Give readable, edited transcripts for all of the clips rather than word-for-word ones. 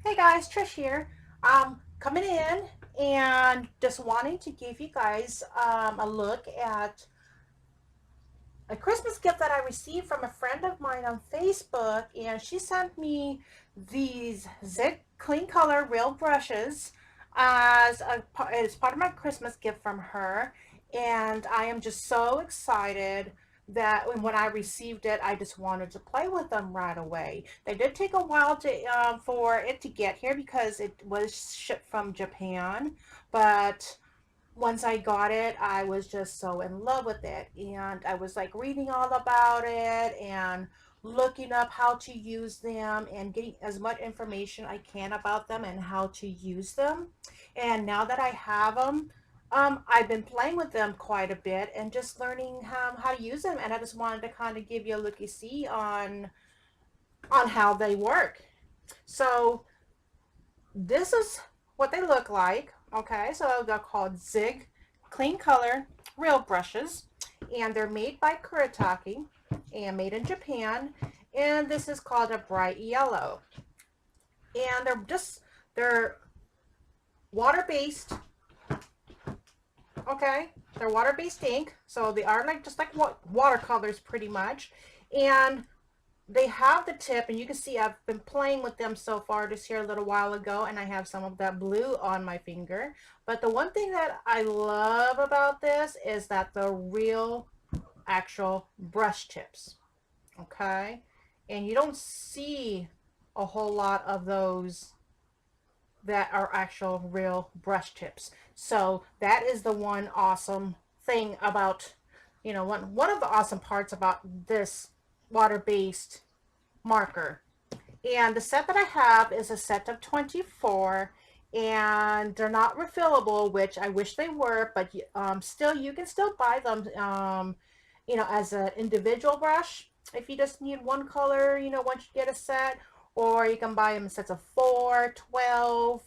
Hey guys, Trish here. Coming in and just wanting to give you guys a look at a Christmas gift that I received from a friend of mine on Facebook, and she sent me these Zig Clean Color Real brushes as part of my Christmas gift from her, and I am just so excited that when I received it, I just wanted to play with them right away. They did take a while to for it to get here because it was shipped from Japan, but once I got it, I was just so in love with it. And I was like reading all about it and looking up how to use them and getting as much information I can about them and how to use them. And now that I have them, I've been playing with them quite a bit and just learning how to use them. And I just wanted to kind of give you a looky see on how they work. So this is what they look like. Okay, so they're called Zig Clean Color Real Brushes, and they're made by Kuretake and made in Japan. And this is called a bright yellow. And they're water based. Okay, they're water based ink, so they are like just like watercolors pretty much. And they have the tip, and you can see I've been playing with them so far just here a little while ago, and I have some of that blue on my finger. But the one thing that I love about this is that the real actual brush tips. Okay, and you don't see a whole lot of those that are actual real brush tips. So that is the one awesome thing about, one of the awesome parts about this water-based marker. And the set that I have is a set of 24, and they're not refillable, which I wish they were, but still, you can still buy them, as an individual brush if you just need one color, once you get a set, or you can buy them in sets of 4, 12,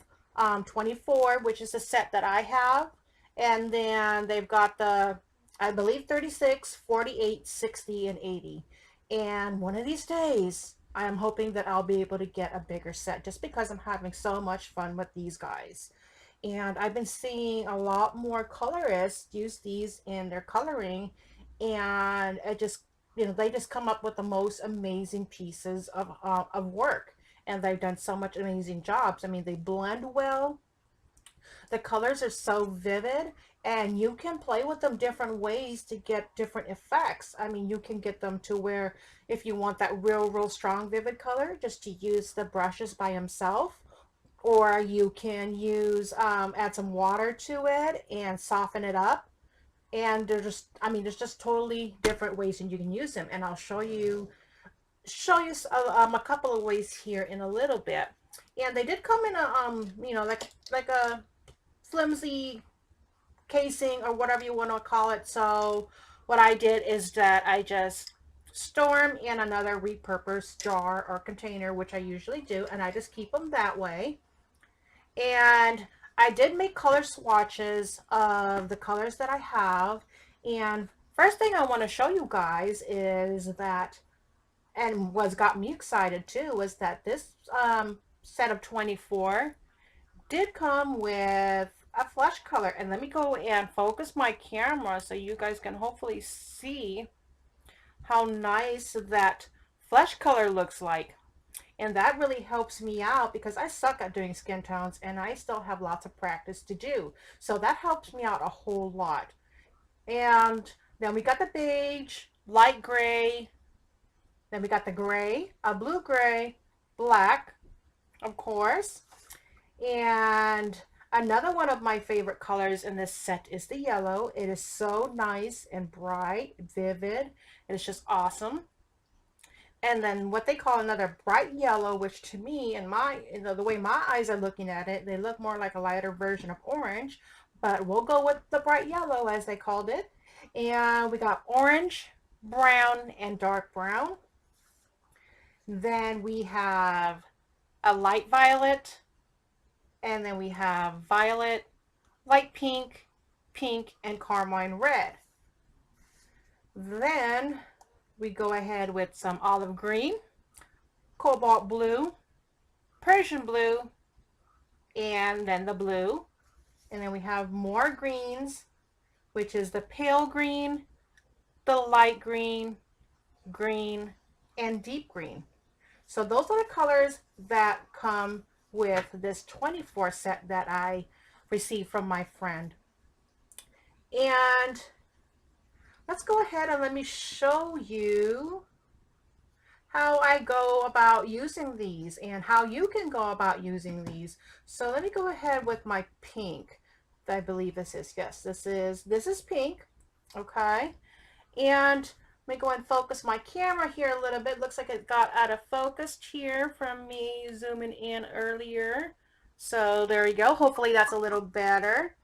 24, which is the set that I have. And then they've got I believe, 36, 48, 60, and 80. And one of these days, I am hoping that I'll be able to get a bigger set just because I'm having so much fun with these guys. And I've been seeing a lot more colorists use these in their coloring, and it just, they just come up with the most amazing pieces of work. And they've done so much amazing jobs. I mean, they blend well, the colors are so vivid, and you can play with them different ways to get different effects. I mean, you can get them to where if you want that real strong vivid color, just to use the brushes by himself, or you can use add some water to it and soften it up. And there's just totally different ways and you can use them, and I'll show you a couple of ways here in a little bit. And they did come in a like a flimsy casing or whatever you want to call it. So what I did is that I just store them in another repurposed jar or container, which I usually do, and I just keep them that way. And I did make color swatches of the colors that I have. And first thing I want to show you guys is that, and what's got me excited too, was that this set of 24 did come with a flesh color. And let me go and focus my camera so you guys can hopefully see how nice that flesh color looks like. And that really helps me out because I suck at doing skin tones and I still have lots of practice to do. So that helps me out a whole lot. And then we got the beige, light gray, then we got the gray, a blue gray, black, of course. And another one of my favorite colors in this set is the yellow. It is so nice and bright, vivid. It's just awesome. And then what they call another bright yellow, which to me, and the way my eyes are looking at it, they look more like a lighter version of orange, but we'll go with the bright yellow as they called it. And we got orange, brown, and dark brown. Then we have a light violet, and then we have violet, light pink, pink, and carmine red. Then we go ahead with some olive green, cobalt blue, Persian blue, and then the blue. And then we have more greens, which is the pale green, the light green, green, and deep green. So those are the colors that come with this 24 set that I received from my friend. And let's go ahead and let me show you how I go about using these and how you can go about using these. So let me go ahead with my pink. I believe this is, yes, this is pink. Okay. And let me go and focus my camera here a little bit. Looks like it got out of focus here from me zooming in earlier. So there we go. Hopefully that's a little better.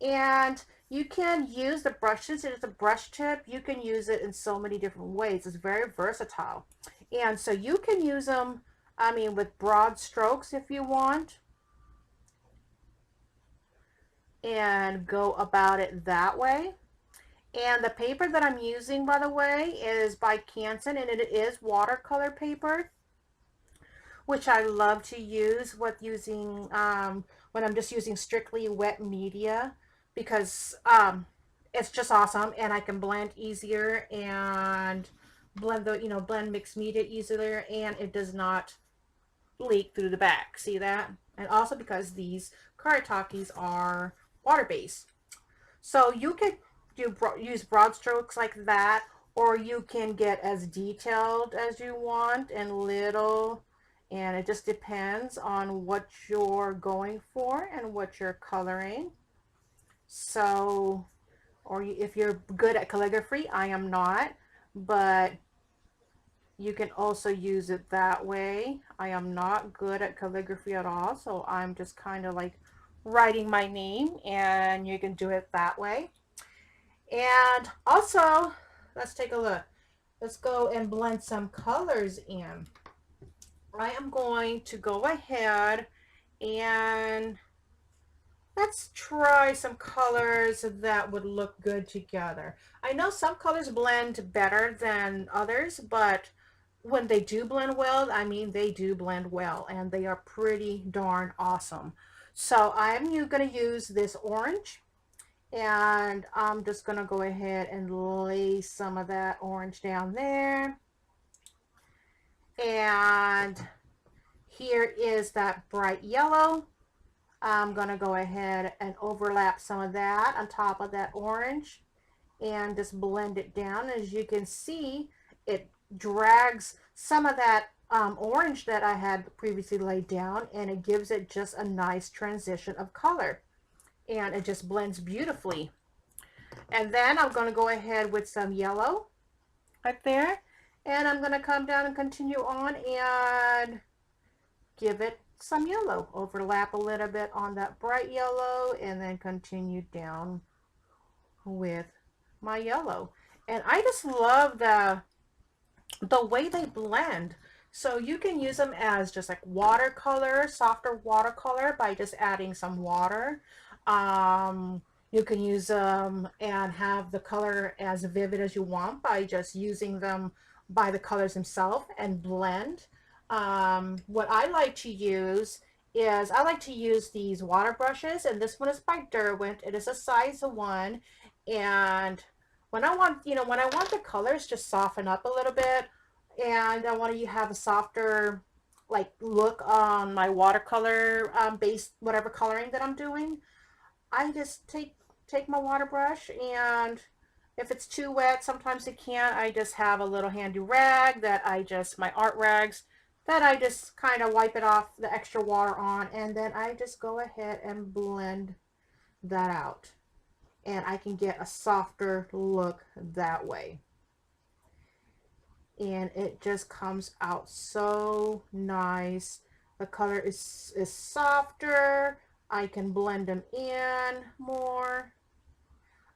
And you can use the brushes. It is a brush tip. You can use it in so many different ways. It's very versatile. And so you can use them, I mean, with broad strokes if you want. And go about it that way. And the paper that I'm using, by the way, is by Canson, and it is watercolor paper, which I love to use with using when I'm just using strictly wet media, because it's just awesome, and I can blend easier and blend the blend mixed media easier, and it does not leak through the back. See that? And also because these Kuretakes are water-based, so you could use broad strokes like that, or you can get as detailed as you want and little, and it just depends on what you're going for and what you're coloring. So, or if you're good at calligraphy, I am not, but you can also use it that way. I am not good at calligraphy at all, so I'm just kind of like writing my name, and you can do it that way. And also, let's take a look. Let's go and blend some colors in. I am going to go ahead and let's try some colors that would look good together. I know some colors blend better than others, but when they do blend well, I mean, they do blend well, and they are pretty darn awesome. So I'm going to use this orange. And I'm just going to go ahead and lay some of that orange down there. And here is that bright yellow. I'm going to go ahead and overlap some of that on top of that orange and just blend it down. As you can see, it drags some of that orange that I had previously laid down, and it gives it just a nice transition of color. And it just blends beautifully. And then I'm going to go ahead with some yellow right there, and I'm going to come down and continue on and give it some yellow, overlap a little bit on that bright yellow, and then continue down with my yellow. And I just love the way they blend. So you can use them as just like watercolor, softer watercolor, by just adding some water. You can use them and have the color as vivid as you want by just using them by the colors themselves and blend. What I like to use is I like to use these water brushes, and this one is by Derwent. It is a size 1, and when I want, when I want the colors to soften up a little bit, and I want to have a softer like look on my watercolor base, whatever coloring that I'm doing, I just take my water brush, and if it's too wet, sometimes it can't, I just have a little handy rag that my art rags, that I just kind of wipe it off the extra water on, and then I just go ahead and blend that out, and I can get a softer look that way. And it just comes out so nice. The color is softer. I can blend them in more.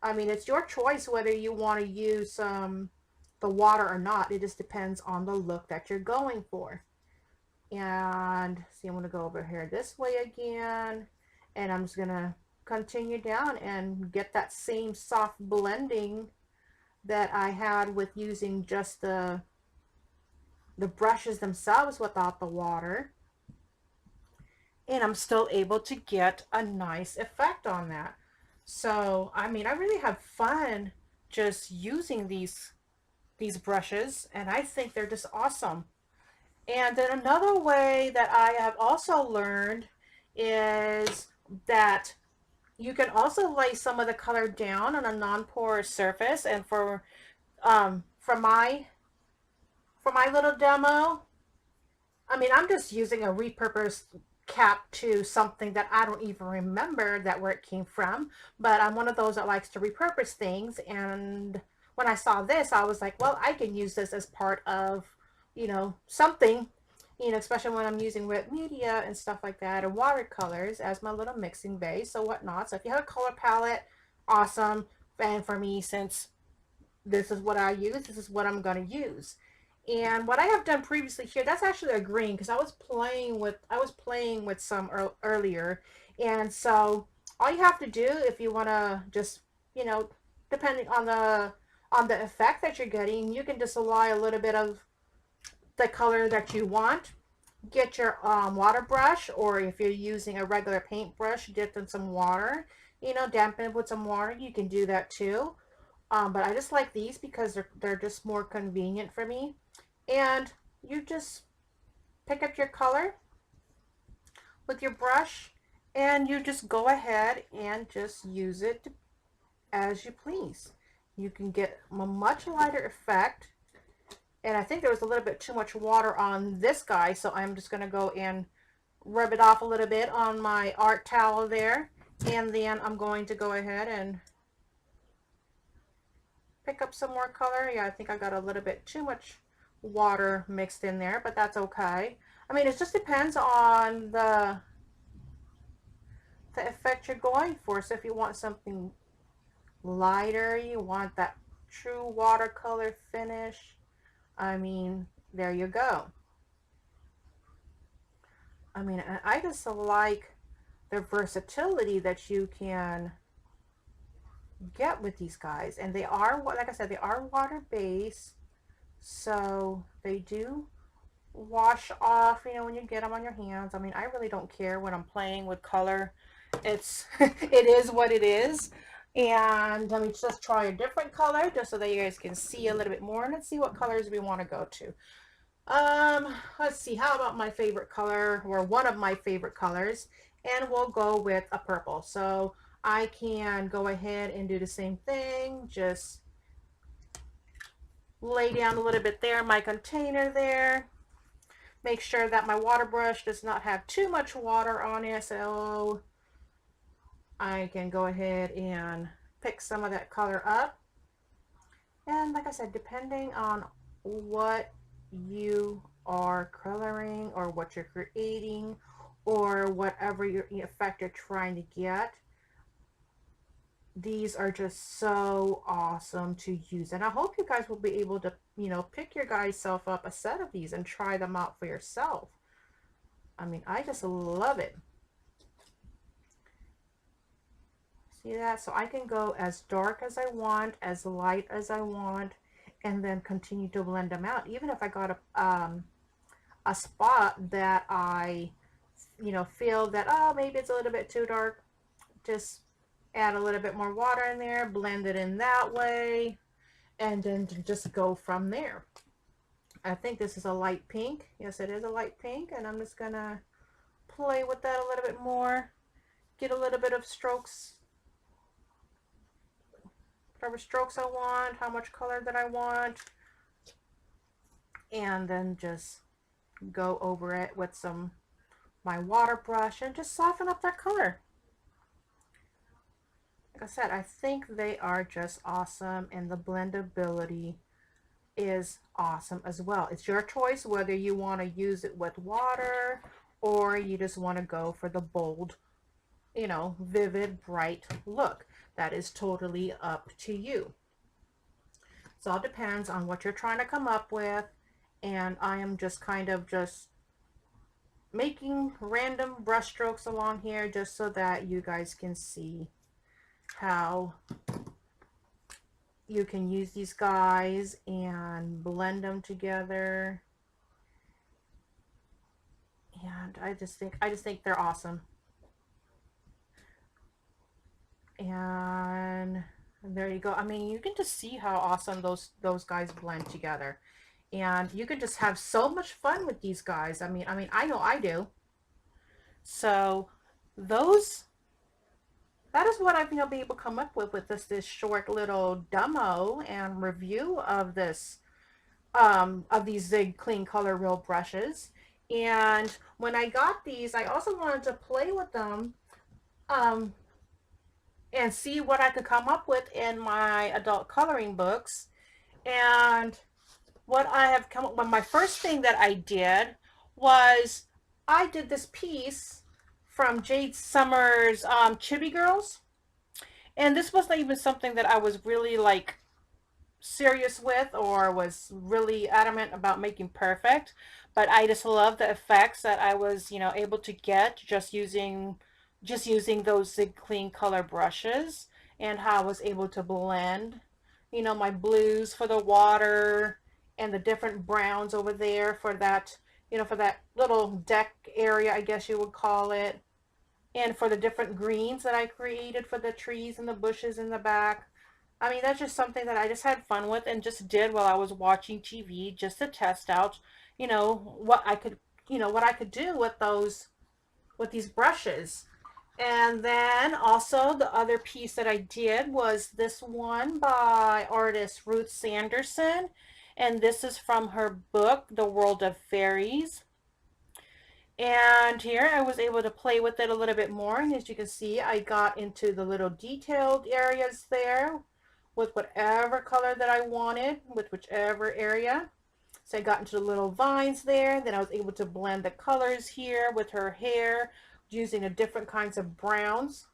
I mean, it's your choice whether you want to use the water or not. It just depends on the look that you're going for. And see, I'm going to go over here this way again, and I'm just going to continue down and get that same soft blending that I had with using just the brushes themselves without the water. and I'm still able to get a nice effect on that. So, I mean, I really have fun just using these brushes, and I think they're just awesome. And then another way that I have also learned is that you can also lay some of the color down on a non-porous surface. And for my little demo, I mean, I'm just using a repurposed cap to something that I don't even remember that where it came from. But I'm one of those that likes to repurpose things. And when I saw this, I was like, well, I can use this as part of, something, especially when I'm using wet media and stuff like that, and watercolors as my little mixing base or whatnot. So if you have a color palette, awesome. And for me, since this is what I use, this is what I'm going to use. And what I have done previously here, that's actually a green, because I was playing with some earlier. And so all you have to do, if you want to just, depending on the effect that you're getting, you can just apply a little bit of the color that you want. Get your water brush, or if you're using a regular paintbrush, dip in some water, dampen it with some water. You can do that too. But I just like these because they're just more convenient for me. And you just pick up your color with your brush, and you just go ahead and just use it as you please. You can get a much lighter effect. And I think there was a little bit too much water on this guy, so I'm just going to go and rub it off a little bit on my art towel there. And then I'm going to go ahead and pick up some more color. Yeah, I think I got a little bit too much water mixed in there, but that's okay. I mean, it just depends on the effect you're going for. So if you want something lighter, you want that true watercolor finish, I mean, there you go. I mean, I just like the versatility that you can get with these guys. And they are, like I said, they are water based, so they do wash off, when you get them on your hands. I mean, I really don't care when I'm playing with color. It's it is what it is. And let me just try a different color just so that you guys can see a little bit more. And let's see what colors we want to go to. Let's see, how about my favorite color, or one of my favorite colors, and we'll go with a purple. So I can go ahead and do the same thing, just lay down a little bit there, my container there. Make sure that my water brush does not have too much water on it, so I can go ahead and pick some of that color up. And like I said, depending on what you are coloring or what you're creating or whatever your effect you're trying to get, these are just so awesome to use. And I hope you guys will be able to, pick your guys self up a set of these and try them out for yourself. I mean, I just love it. See that? So I can go as dark as I want, as light as I want, and then continue to blend them out. Even if I got a spot that I, feel that, oh, maybe it's a little bit too dark, just add a little bit more water in there, blend it in that way, and then just go from there. I think this is a light pink. Yes, it is a light pink, and I'm just gonna play with that a little bit more, get a little bit of strokes, whatever strokes I want, how much color that I want, and then just go over it with my water brush and just soften up that color. Like I said, I think they are just awesome, and the blendability is awesome as well. It's your choice whether you want to use it with water or you just want to go for the bold, vivid, bright look. That is totally up to you. So it all depends on what you're trying to come up with, and I am just kind of just making random brush strokes along here just so that you guys can see how you can use these guys and blend them together And I just think they're awesome. And there you go. I mean, you can just see how awesome those guys blend together. And you can just have so much fun with these guys. I know I do. So those that is what I've been able to come up with this short little demo and review of this of these Zig Clean Color Real brushes. And when I got these, I also wanted to play with them um, and see what I could come up with in my adult coloring books. And what I have come up with, my first thing that I did was I did this piece from Jade Summer's Chibi Girls. And this wasn't even something that I was really like serious with or was really adamant about making perfect, but I just love the effects that I was, you know, able to get just using those Zig Clean color brushes, and how I was able to blend, you know, my blues for the water and the different browns over there for that, you know, for that little deck area, I guess you would call it, and for the different greens that I created for the trees and the bushes in the back. I mean, that's just something that I just had fun with and just did while I was watching TV, just to test out, you know, what I could, you know, what I could do with with these brushes. And then also the other piece that I did was this one by artist Ruth Sanderson. And this is from her book, The World of Fairies. And here I was able to play with it a little bit more. And as you can see, I got into the little detailed areas there with whatever color that I wanted, with whichever area. So I got into the little vines there. Then I was able to blend the colors here with her hair using the different kinds of browns,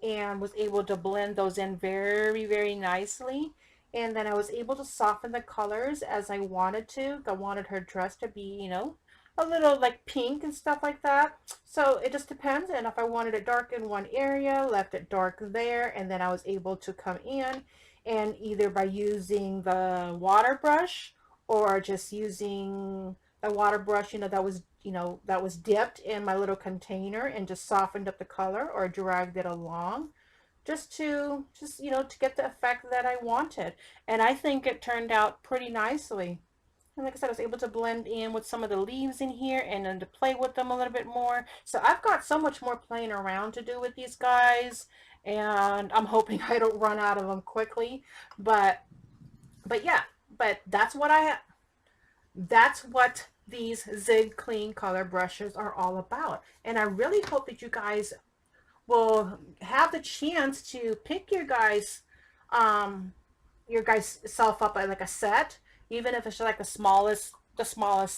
and was able to blend those in very, very nicely. And then I was able to soften the colors as I wanted to. I wanted her dress to be, you know, a little like pink and stuff like that. So it just depends. And if I wanted it dark in one area, left it dark there. And then I was able to come in and either by using the water brush or just using a water brush, you know, that was dipped in my little container and just softened up the color or dragged it along just you know, to get the effect that I wanted. And I think it turned out pretty nicely. And like I said, I was able to blend in with some of the leaves in here and then to play with them a little bit more. So I've got so much more playing around to do with these guys, and I'm hoping I don't run out of them quickly. But yeah, but that's what these Zig Clean color brushes are all about. And I really hope that you guys will have the chance to pick your guys self up like a set, even if it's like the smallest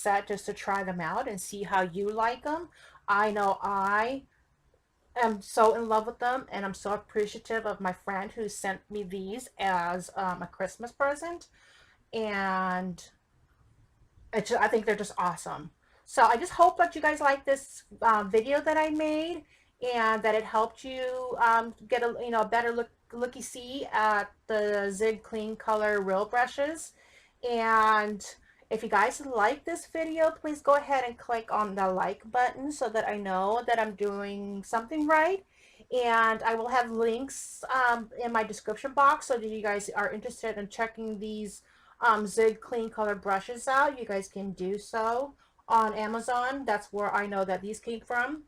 set, just to try them out and see how you like them. I know I am so in love with them, and I'm so appreciative of my friend who sent me these as a Christmas present. And I think they're just awesome. So I just hope that you guys like this video that I made, and that it helped you get a, you know, a better looky see at the Zig Clean Color Real brushes. And if you guys like this video, please go ahead and click on the like button so that I know that I'm doing something right. And I will have links in my description box, so that you guys are interested in checking these Zig Clean Color brushes out, you guys can do so on Amazon. That's where I know that these came from.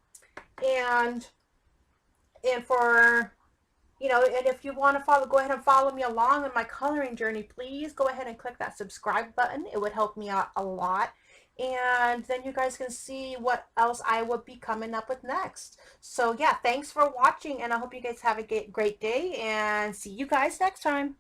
And for, you know, and if you want to go ahead and follow me along in my coloring journey, please go ahead and click that subscribe button. It would help me out a lot. And then you guys can see what else I will be coming up with next. So yeah, thanks for watching, and I hope you guys have a great day, and see you guys next time.